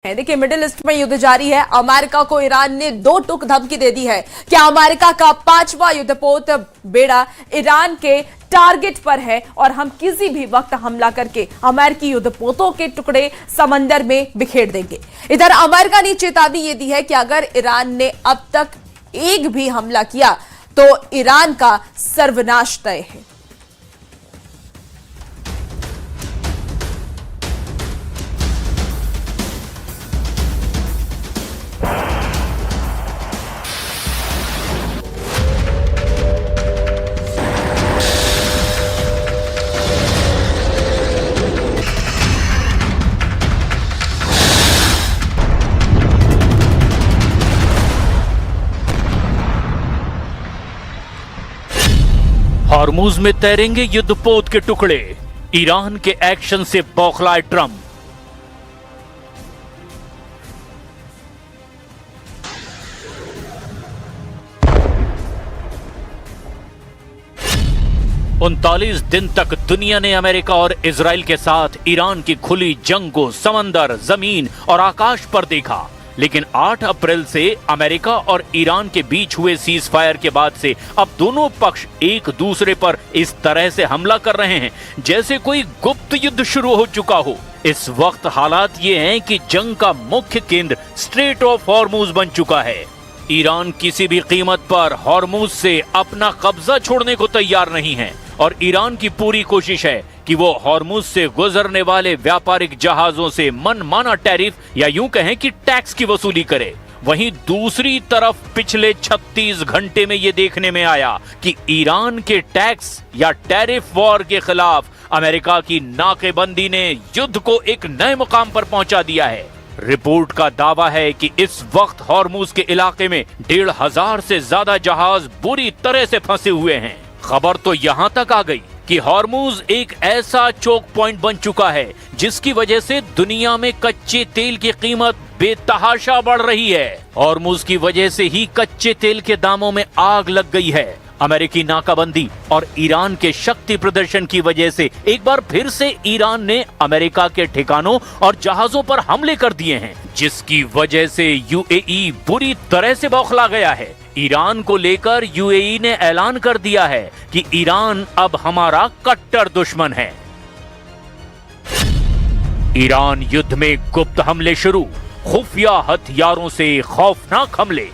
है। देखिए, middle east में युद्ध जारी है। अमेरिका को ईरान ने दो टूक धमकी दे दी है कि अमेरिका का 5वां युद्धपोत बेड़ा ईरान के टारगेट पर है और हम किसी भी वक्त हमला करके अमेरिकी युद्धपोतों के टुकड़े समंदर में बिखेर देंगे। इधर अमेरिका ने चेतावनी ये दी है कि अगर ईरान ने अब तक एक भी हमला किया तो ईरान का सर्वनाश तय है। हॉर्मुज में तैरेंगे युद्धपोत के टुकड़े, ईरान के एक्शन से बौखलाए ट्रंप। उनतालीस दिन तक दुनिया ने अमेरिका और इजराइल के साथ ईरान की खुली जंग को समंदर, जमीन और आकाश पर देखा, लेकिन 8 अप्रैल से अमेरिका और ईरान के बीच हुए सीज फायर के बाद से अब दोनों पक्ष एक दूसरे पर इस तरह से हमला कर रहे हैं जैसे कोई गुप्त युद्ध शुरू हो चुका हो। इस वक्त हालात ये हैं कि जंग का मुख्य केंद्र स्ट्रेट ऑफ हॉर्मुज बन चुका है। ईरान किसी भी कीमत पर हॉर्मुज से अपना कब्जा छोड़ने को तैयार नहीं है और ईरान की पूरी कोशिश है कि वो हॉर्मुज से गुजरने वाले व्यापारिक जहाजों से मनमाना टैरिफ या यूं कहें कि टैक्स की वसूली करे। वहीं दूसरी तरफ पिछले 36 घंटे में ये देखने में आया कि ईरान के टैक्स या टैरिफ वॉर के खिलाफ अमेरिका की नाकेबंदी ने युद्ध को एक नए मुकाम पर पहुंचा दिया है। रिपोर्ट का दावा है कि इस वक्त हॉर्मुज के इलाके में 1500 से ज्यादा जहाज बुरी तरह से फंसे हुए हैं। खबर तो यहां तक आ गई कि हॉर्मुज एक ऐसा चोक पॉइंट बन चुका है जिसकी वजह से दुनिया में कच्चे तेल की कीमत बेतहाशा बढ़ रही है। हॉर्मुज की वजह से ही कच्चे तेल के दामों में आग लग गई है। अमेरिकी नाकाबंदी और ईरान के शक्ति प्रदर्शन की वजह से एक बार फिर से ईरान ने अमेरिका के ठिकानों और जहाजों पर हमले कर दिए हैं, जिसकी वजह से यूएई बुरी तरह से बौखला गया है। ईरान को लेकर यूएई ने ऐलान कर दिया है कि ईरान अब हमारा कट्टर दुश्मन है। ईरान युद्ध में गुप्त हमले शुरू, खुफिया हथियारों से खौफनाक हमले।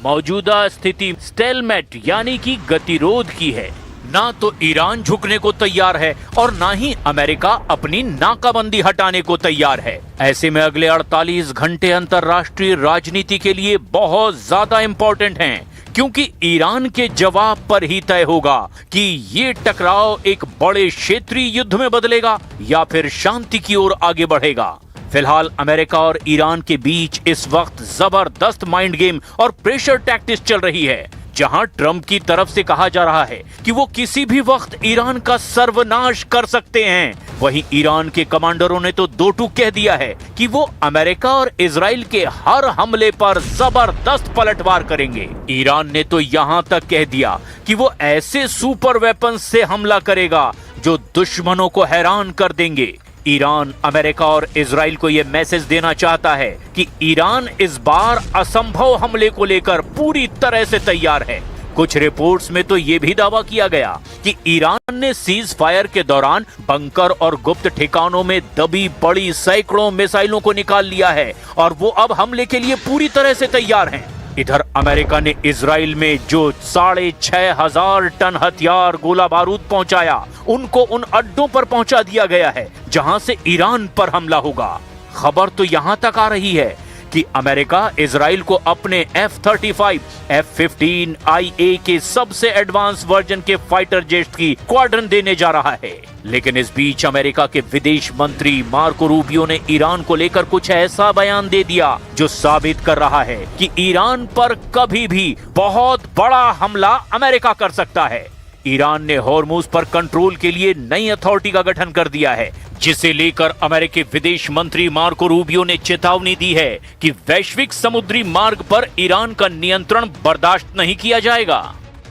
मौजूदा स्थिति स्टेलमेट यानी कि गतिरोध की है। ना तो ईरान झुकने को तैयार है और ना ही अमेरिका अपनी नाकाबंदी हटाने को तैयार है। ऐसे में अगले 48 घंटे अंतर्राष्ट्रीय राजनीति के लिए बहुत ज्यादा इंपॉर्टेंट हैं, क्योंकि ईरान के जवाब पर ही तय होगा कि ये टकराव एक बड़े क्षेत्रीय युद्ध में बदलेगा या फिर शांति की ओर आगे बढ़ेगा। फिलहाल अमेरिका और ईरान के बीच इस वक्त जबरदस्त माइंड गेम और प्रेशर टैक्टिक्स चल रही है, जहां ट्रंप की तरफ से कहा जा रहा है कि वो किसी भी वक्त ईरान का सर्वनाश कर सकते हैं। वहीं ईरान के कमांडरों ने तो दो टूक कह दिया है कि वो अमेरिका और इजराइल के हर हमले पर जबरदस्त पलटवार करेंगे। ईरान ने तो यहां तक कह दिया कि वो ऐसे सुपर वेपन्स से हमला करेगा जो दुश्मनों को हैरान कर देंगे। ईरान अमेरिका और इजराइल को यह मैसेज देना चाहता है कि ईरान इस बार असंभव हमले को लेकर पूरी तरह से तैयार है। कुछ रिपोर्ट्स में तो यह भी दावा किया गया कि ईरान ने सीज फायर के दौरान बंकर और गुप्त ठिकानों में दबी पड़ी सैकड़ों मिसाइलों को निकाल लिया है और वो अब हमले के लिए पूरी तरह से तैयार हैं। इधर अमेरिका ने इजराइल में जो 6500 टन हथियार गोला बारूद पहुंचाया, उनको उन अड्डों पर पहुंचा दिया गया है जहां से ईरान पर हमला होगा। खबर तो यहां तक आ रही है कि अमेरिका इजराइल को अपने F-35, F-15IA के सबसे एडवांस वर्जन के फाइटर जेट्स की स्क्वाड्रन देने जा रहा है। लेकिन इस बीच अमेरिका के विदेश मंत्री मार्को रूबियो ने ईरान को लेकर कुछ ऐसा बयान दे दिया जो साबित कर रहा है कि ईरान पर कभी भी बहुत बड़ा हमला अमेरिका कर सकता है। ईरान ने हॉर्मुज पर कंट्रोल के लिए नई अथॉरिटी का गठन कर दिया है, जिसे लेकर अमेरिकी विदेश मंत्री मार्को रूबियो ने चेतावनी दी है कि वैश्विक समुद्री मार्ग पर ईरान का नियंत्रण बर्दाश्त नहीं किया जाएगा।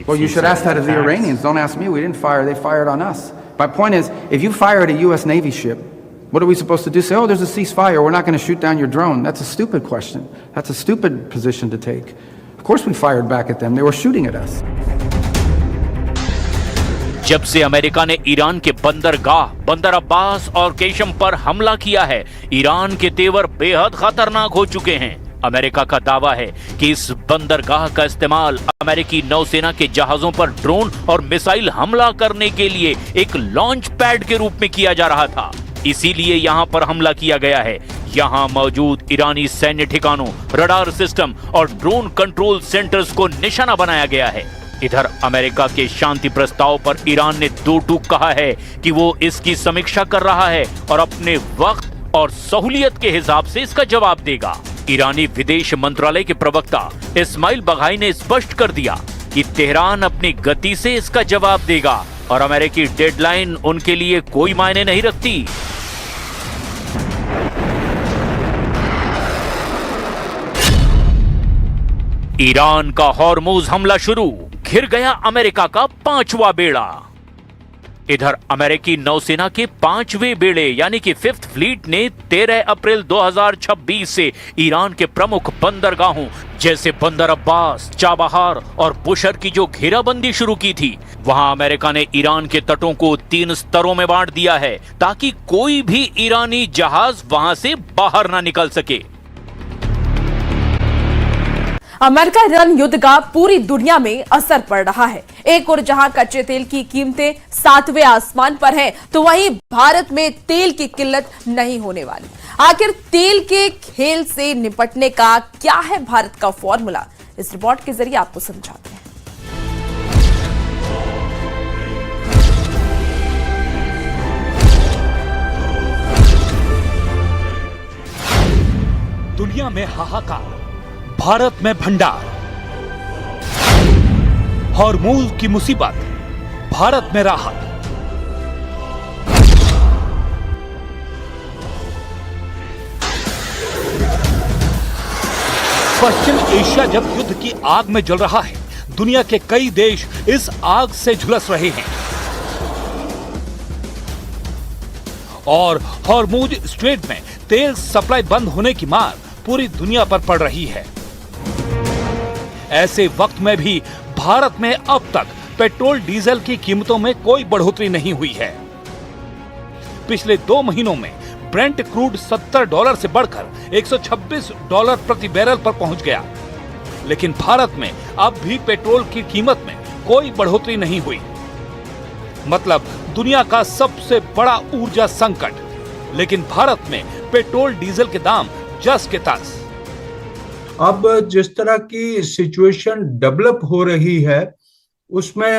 Well, you should ask that of the Iranians. Don't ask me. We didn't fire. They fired on us. My point is, if you fire at a U.S. Navy ship, what are we supposed to do? Say, oh, there's a ceasefire, we're not going to shoot down your drone. That's a stupid question. That's a stupid position to take. Of course we fired back at them. They were shooting at us. जब से America ने Iran के बंदरगाह बंदर अब्बास और Qeshm पर हमला किया है, ईरान के तेवर बेहद खतरनाक हो चुके हैं। अमेरिका का दावा है कि इस बंदरगाह का इस्तेमाल अमेरिकी नौसेना के जहाजों पर ड्रोन और मिसाइल हमला करने के लिए एक लॉन्च पैड के रूप में किया जा रहा था। इसीलिए यहां पर हमला किया गया है। यहां मौजूद ईरानी सैन्य ठिकानों, रडार सिस्टम और ड्रोन कंट्रोल सेंटर्स को निशाना बनाया गया है। इधर अमेरिका के शांति प्रस्ताव पर ईरान ने दो टूक कहा है कि वो इसकी समीक्षा कर रहा है और अपने वक्त और सहूलियत के हिसाब से इसका जवाब देगा। ईरानी विदेश मंत्रालय के प्रवक्ता इस्माइल बघाई ने स्पष्ट कर दिया कि तेहरान अपनी गति से इसका जवाब देगा और अमेरिकी डेडलाइन उनके लिए कोई मायने नहीं रखती। ईरान का हॉर्मुज हमला शुरू, घिर गया अमेरिका का 5वां बेड़ा। इधर अमेरिकी नौसेना के 5वें बेड़े यानी कि 5th फ्लीट ने 13 अप्रैल 2026 से ईरान के प्रमुख बंदरगाहों जैसे बंदर अब्बास, चाबहार और बुशर की जो घेराबंदी शुरू की थी, वहां अमेरिका ने ईरान के तटों को 3 स्तरों में बांट दिया है ताकि कोई भी ईरानी जहाज वहां से बाहर ना निकल सके। अमेरिका ईरान युद्ध का पूरी दुनिया में असर पड़ रहा है। एक और जहां कच्चे तेल की कीमतें 7वें आसमान पर हैं, तो वहीं भारत में तेल की किल्लत नहीं होने वाली। आखिर तेल के खेल से निपटने का क्या है भारत का फॉर्मूला, इस रिपोर्ट के जरिए आपको समझाते हैं। दुनिया में हाहाकार, भारत में भंडार। हॉर्मुज की मुसीबत, भारत में राहत। पश्चिम एशिया जब युद्ध की आग में जल रहा है, दुनिया के कई देश इस आग से झुलस रहे हैं और हॉर्मुज स्ट्रेट में तेल सप्लाई बंद होने की मार पूरी दुनिया पर पड़ रही है। ऐसे वक्त में भी भारत में अब तक पेट्रोल डीजल की कीमतों में कोई बढ़ोतरी नहीं हुई है। पिछले 2 महीनों में ब्रेंट क्रूड $70 से बढ़कर $126 प्रति बैरल पर पहुंच गया, लेकिन भारत में अब भी पेट्रोल की कीमत में कोई बढ़ोतरी नहीं हुई। मतलब दुनिया का सबसे बड़ा ऊर्जा संकट, लेकिन भारत में पेट्रोल डीजल के दाम जस के तस। अब जिस तरह की सिचुएशन डेवलप हो रही है उसमें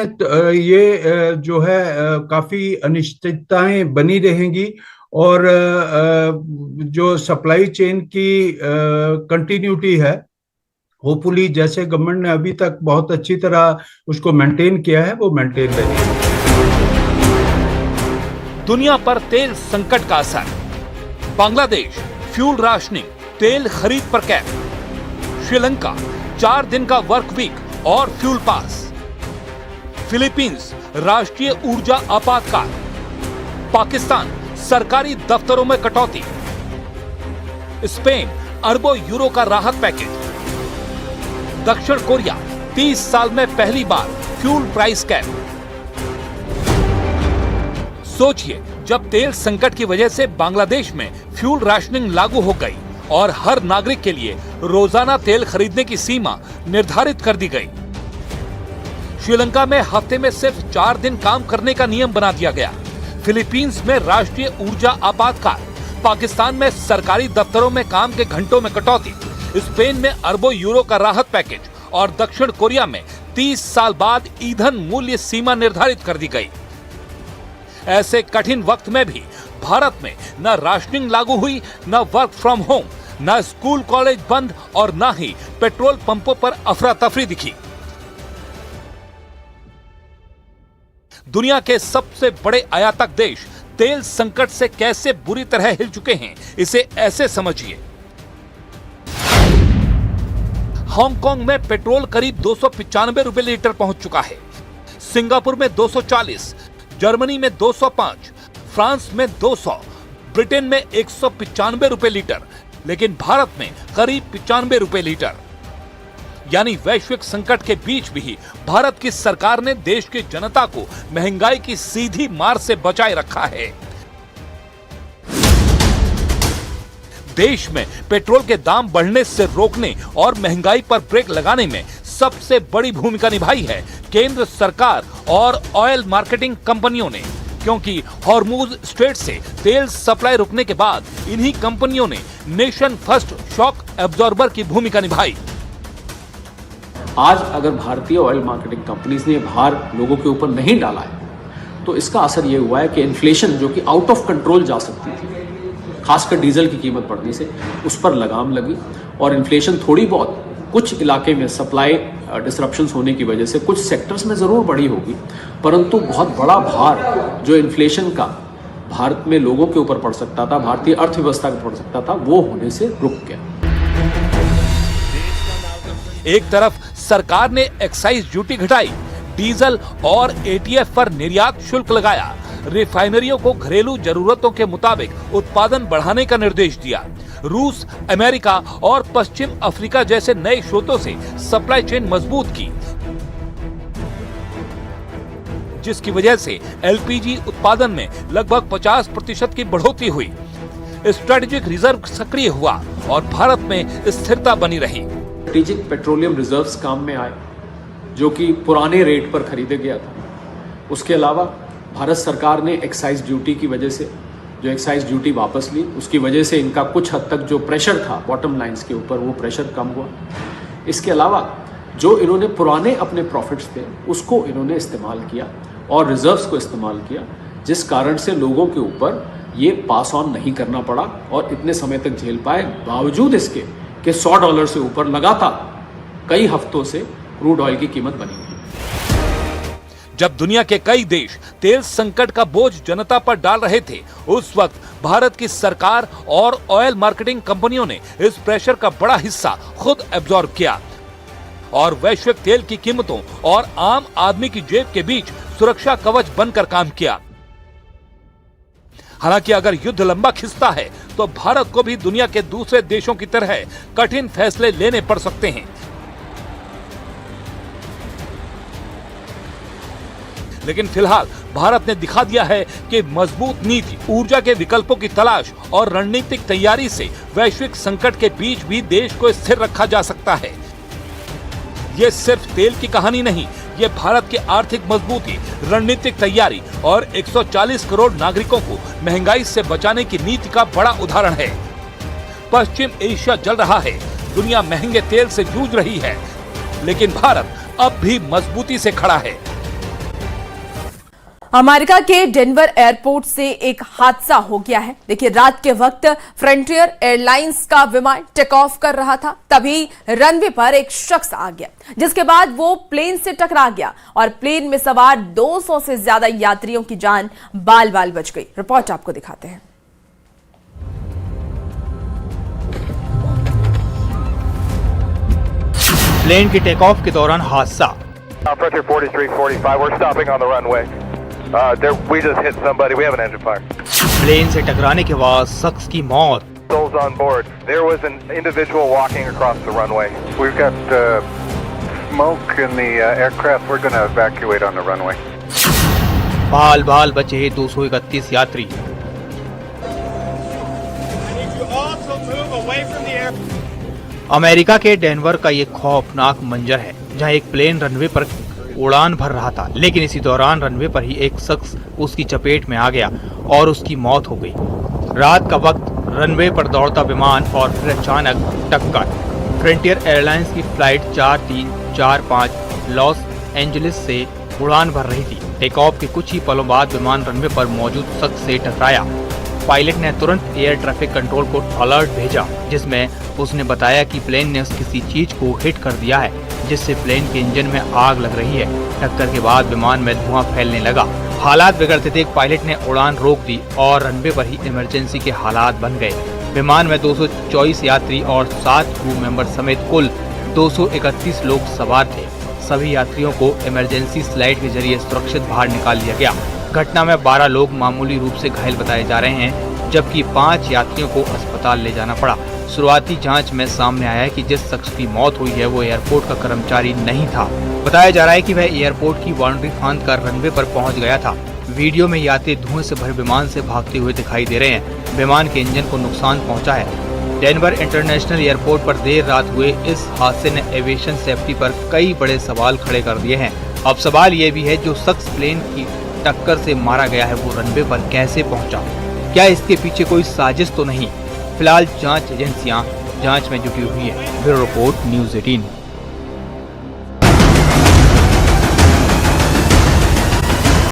ये जो है काफी अनिश्चितताएं बनी रहेंगी और जो सप्लाई चेन की कंटिन्यूटी है, होपफुली जैसे गवर्नमेंट ने अभी तक बहुत अच्छी तरह उसको मेंटेन किया है, वो मेंटेन रहेगी। दुनिया पर तेल संकट का असर। बांग्लादेश फ्यूल राशनिंग, तेल खरीद पर कैप। श्रीलंका 4 दिन का वर्क वीक और फ्यूल पास। फिलीपींस राष्ट्रीय ऊर्जा आपातकाल। पाकिस्तान सरकारी दफ्तरों में कटौती। स्पेन अरबों यूरो का राहत पैकेज। दक्षिण कोरिया 30 साल में पहली बार फ्यूल प्राइस कैप। सोचिए, जब तेल संकट की वजह से बांग्लादेश में फ्यूल राशनिंग लागू हो गई और हर नागरिक के लिए रोजाना तेल खरीदने की सीमा निर्धारित कर दी गई। श्रीलंका में हफ्ते में सिर्फ 4 दिन काम करने का नियम बना दिया गया। फिलीपींस में राष्ट्रीय ऊर्जा आपातकाल। पाकिस्तान में सरकारी दफ्तरों में काम के घंटों में कटौती। स्पेन में अरबों यूरो का राहत पैकेज और दक्षिण कोरिया में 30 साल बाद ईंधन मूल्य सीमा निर्धारित कर दी गई। ऐसे कठिन वक्त में भी भारत में न राशनिंग लागू हुई, न वर्क फ्रॉम होम, न स्कूल कॉलेज बंद और न ही पेट्रोल पंपों पर अफरा तफरी दिखी। दुनिया के सबसे बड़े आयातक देश तेल संकट से कैसे बुरी तरह हिल चुके हैं, इसे ऐसे समझिए। हांगकांग में पेट्रोल करीब 295 रुपए लीटर पहुंच चुका है। सिंगापुर में 240, जर्मनी में 205, फ्रांस में 200, ब्रिटेन में 195 रुपए लीटर, लेकिन भारत में करीब 95 रुपए लीटर। यानी वैश्विक संकट के बीच भी भारत की सरकार ने देश की जनता को महंगाई की सीधी मार से बचाए रखा है। देश में पेट्रोल के दाम बढ़ने से रोकने और महंगाई पर ब्रेक लगाने में सबसे बड़ी भूमिका निभाई है केंद्र सरकार और ऑयल मार्केटिंग कंपनियों ने, क्योंकि हॉर्मुज स्ट्रेट से तेल सप्लाई रुकने के बाद इन्हीं कंपनियों ने नेशन फर्स्ट शॉक एब्जॉर्बर की भूमिका निभाई। आज अगर भारतीय ऑयल मार्केटिंग कंपनीज ने भार लोगों के ऊपर नहीं डाला है तो इसका असर ये हुआ है कि इन्फ्लेशन जो कि आउट ऑफ कंट्रोल जा सकती थी, खासकर डीजल की कीमत बढ़ने से उस पर लगाम लगी और इन्फ्लेशन थोड़ी बहुत कुछ इलाके में सप्लाई डिसरप्शंस होने की वजह से कुछ सेक्टर्स में ज़रूर बढ़ी होगी, परंतु बहुत बड़ा भार जो इन्फ्लेशन का भारत में लोगों के ऊपर पड़ सकता था, भारतीय अर्थव्यवस्था पर पड़ सकता था, वो होने से रुक गया। एक तरफ सरकार ने एक्साइज ड्यूटी घटाई, डीजल और एटीएफ पर निर्यात शुल्क लगाया, रिफाइनरियों को घरेलू जरूरतों के मुताबिक उत्पादन बढ़ाने का निर्देश दिया, रूस, अमेरिका और पश्चिम अफ्रीका जैसे नए स्रोतों से सप्लाई चेन मजबूत की, जिसकी वजह से एलपीजी उत्पादन में लगभग 50% की बढ़ोतरी हुई। स्ट्रेटेजिक रिजर्व सक्रिय हुआ और भारत में स्थिरता बनी रही। स्ट्रेटेजिक पेट्रोलियम रिजर्व्स काम में आए, जो कि पुराने रेट पर खरीदे गया था। उसके अलावा भारत सरकार ने एक्साइज ड्यूटी की वजह से जो एक्साइज ड्यूटी वापस ली, उसकी वजह से इनका कुछ हद तक जो प्रेशर था बॉटम लाइंस के ऊपर, वो प्रेशर कम हुआ। इसके अलावा जो इन्होंने पुराने अपने प्रॉफिट्स थे उसको इन्होंने इस्तेमाल किया और रिजर्व्स को इस्तेमाल किया, जिस कारण से लोगों के ऊपर ये पास ऑन नहीं करना पड़ा और इतने समय तक झेल पाए, बावजूद इसके कि $100 से ऊपर लगातार कई हफ्तों से क्रूड ऑयल की कीमत बनी हुई। जब दुनिया के कई देश तेल संकट का बोझ जनता पर डाल रहे थे, उस वक्त भारत की सरकार और ऑयल मार्केटिंग कंपनियों ने इस प्रेशर का बड़ा हिस्सा खुद एब्जॉर्ब किया और वैश्विक तेल की कीमतों और आम आदमी की जेब के बीच सुरक्षा कवच बनकर काम किया। हालांकि अगर युद्ध लंबा खिंचता है तो भारत को भी दुनिया के दूसरे देशों की तरह कठिन फैसले लेने पड़ सकते हैं। लेकिन फिलहाल भारत ने दिखा दिया है कि मजबूत नीति, ऊर्जा के विकल्पों की तलाश और रणनीतिक तैयारी से वैश्विक संकट के बीच भी देश को स्थिर रखा जा सकता है। ये सिर्फ तेल की कहानी नहीं, ये भारत की आर्थिक मजबूती, रणनीतिक तैयारी और 140 करोड़ नागरिकों को महंगाई से बचाने की नीति का बड़ा उदाहरण है। पश्चिम एशिया जल रहा है, दुनिया महंगे तेल से जूझ रही है, लेकिन भारत अब भी मजबूती से खड़ा है। अमेरिका के डेनवर एयरपोर्ट से एक हादसा हो गया है। देखिए, रात के वक्त फ्रंटियर एयरलाइंस का विमान टेक ऑफ कर रहा था, तभी रनवे पर एक शख्स आ गया, जिसके बाद वो प्लेन से टकरा गया और प्लेन में सवार 200 से ज्यादा यात्रियों की जान बाल बाल बच गई। रिपोर्ट आपको दिखाते हैं। प्लेन के टेक ऑफ के दौरान हादसा। Frontier 4345, we're stopping on the runway. We just hit somebody. We have an engine fire. Plane से टकराने के बाद शख्स की मौत। Souls on board. There was an individual walking across the runway. We've got smoke in the aircraft. We're going to evacuate on the runway. बाल बाल बचे 231 यात्री। अमेरिका के डेनवर का ये खौफनाक मंजर है, जहां एक प्लेन रनवे पर उड़ान भर रहा था, लेकिन इसी दौरान रनवे पर ही एक शख्स उसकी चपेट में आ गया और उसकी मौत हो गई। रात का वक्त, रनवे पर दौड़ता विमान और फिर अचानक टक्कर। फ्रंटियर एयरलाइंस की फ्लाइट 4345 लॉस एंजलिस से उड़ान भर रही थी। टेक ऑफ के कुछ ही पलों बाद विमान रनवे पर मौजूद शख्स से टकराया। पायलट ने तुरंत एयर ट्रैफिक कंट्रोल को अलर्ट भेजा, जिसमें उसने बताया कि प्लेन ने किसी चीज को हिट कर दिया है, जिससे प्लेन के इंजन में आग लग रही है। टक्कर के बाद विमान में धुआं फैलने लगा। हालात बिगड़ते देख पायलट ने उड़ान रोक दी और रनवे पर ही इमरजेंसी के हालात बन गए। विमान में 224 यात्री और 7 क्रू मेंबर समेत कुल 231 लोग सवार थे। सभी यात्रियों को इमरजेंसी स्लाइड के जरिए सुरक्षित बाहर निकाल लिया गया। घटना में 12 लोग मामूली रूप से घायल बताए जा रहे हैं, जबकि 5 यात्रियों को अस्पताल ले जाना पड़ा। शुरुआती जांच में सामने आया है कि जिस शख्स की मौत हुई है वो एयरपोर्ट का कर्मचारी नहीं था। बताया जा रहा है कि वह एयरपोर्ट की बाउंड्री फांद कर रनवे पर पहुंच गया था। वीडियो में यात्री धुएं से भरे विमान से भागते हुए दिखाई दे रहे हैं। विमान के इंजन को नुकसान पहुंचा है। डेनवर इंटरनेशनल एयरपोर्ट पर देर रात हुए इस हादसे ने एविएशन सेफ्टी पर कई बड़े सवाल खड़े कर दिए हैं। अब सवाल ये भी है, जो शख्स प्लेन की टक्कर से मारा गया है वो रनवे पर कैसे पहुंचा? क्या इसके पीछे कोई साजिश तो नहीं? फिलहाल जांच एजेंसियां जांच में जुटी हुई है। Bureau report, news 18।